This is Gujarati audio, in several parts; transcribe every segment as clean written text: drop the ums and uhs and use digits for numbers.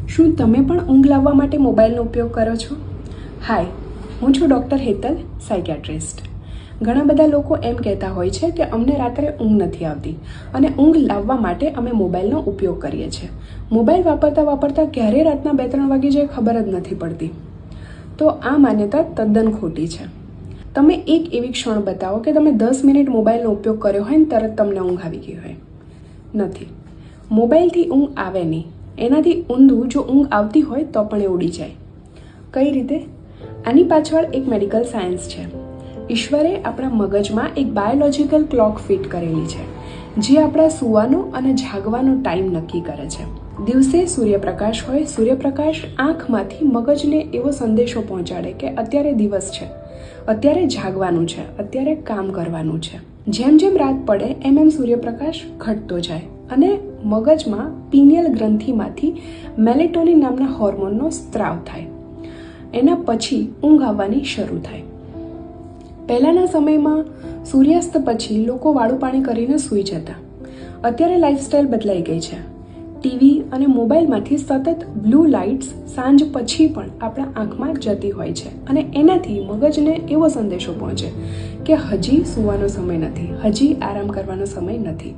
શું તમે પણ ઊંઘ લાવવા માટે મોબાઈલનો ઉપયોગ કરો છો? હાય, હું છું ડૉક્ટર હેતલ, સાયકિયાટ્રિસ્ટ. ઘણા બધા લોકો એમ કહેતા હોય છે કે અમને રાત્રે ઊંઘ નથી આવતી અને ઊંઘ લાવવા માટે અમે મોબાઈલનો ઉપયોગ કરીએ છીએ. મોબાઈલ વાપરતા વાપરતા ક્યારે રાતના 2-3 વાગી જાય ખબર જ નથી પડતી. તો આ માન્યતા તદ્દન ખોટી છે. તમે એક એવી ક્ષણ બતાવો કે તમે 10 મિનિટ મોબાઈલનો ઉપયોગ કર્યો હોય ને તરત તમને ઊંઘ આવી ગઈ હોય. નથી. મોબાઈલથી ઊંઘ આવે નહીં. એનાથી ઊંધું જો ઊંઘ આવતી હોય તો પણ એ ઉડી જાય. કઈ રીતે? આની પાછળ એક મેડિકલ સાયન્સ છે. ઈશ્વરે આપણા મગજમાં એક બાયોલોજિકલ ક્લોક ફિટ કરેલી છે, જે આપણા સૂવાનો અને જાગવાનો ટાઈમ નક્કી કરે છે. દિવસે સૂર્યપ્રકાશ હોય. સૂર્યપ્રકાશ આંખમાંથી મગજને એવો સંદેશો પહોંચાડે કે અત્યારે દિવસ છે, અત્યારે જાગવાનું છે, અત્યારે કામ કરવાનું છે. જેમ જેમ રાત પડે એમ સૂર્યપ્રકાશ ઘટતો જાય અને મગજમાં પિનિયલ ગ્રંથિમાંથી મેલેટોનિન નામના હોર્મોનનો સ્ત્રાવ થાય. એના પછી ઊંઘ આવવાની શરૂ થાય. પહેલાંના સમયમાં સૂર્યાસ્ત પછી લોકો વાળું પાણી કરીને સૂઈ જતા. અત્યારે લાઈફસ્ટાઈલ બદલાઈ ગઈ છે. ટીવી અને મોબાઈલમાંથી સતત બ્લુ લાઇટ્સ સાંજ પછી પણ આપણા આંખમાં જતી હોય છે અને એનાથી મગજને એવો સંદેશો પહોંચે કે હજી સૂવાનો સમય નથી, હજી આરામ કરવાનો સમય નથી.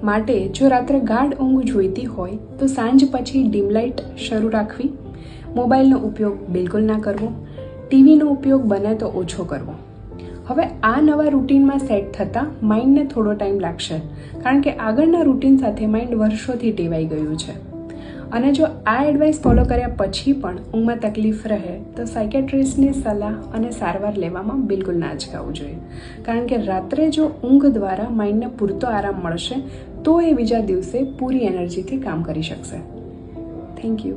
માટે જો રાત્રે ગાઢ ઊંઘ જોઈતી હોય તો સાંજ પછી ડીમ લાઇટ શરૂ રાખવી, મોબાઈલનો ઉપયોગ બિલકુલ ના કરવો, ટીવીનો ઉપયોગ બને તો ઓછો કરવો. હવે આ નવા રૂટીનમાં સેટ થતાં માઇન્ડને થોડો ટાઈમ લાગશે, કારણ કે આગળના રૂટીન સાથે માઇન્ડ વર્ષોથી ટેવાઈ ગયું છે. અને જો આ એડવાઇસ ફોલો કર્યા પછી પણ ઊંઘમાં તકલીફ રહે તો સાયકિયાટ્રિસ્ટની સલાહ અને સારવાર લેવામાં બિલકુલ ના અચકાવવું જોઈએ, કારણ કે રાત્રે જો ઊંઘ દ્વારા માઇન્ડને પૂરતો આરામ મળશે તો એ બીજા દિવસે પૂરી એનર્જીથી કામ કરી શકશે. Thank you.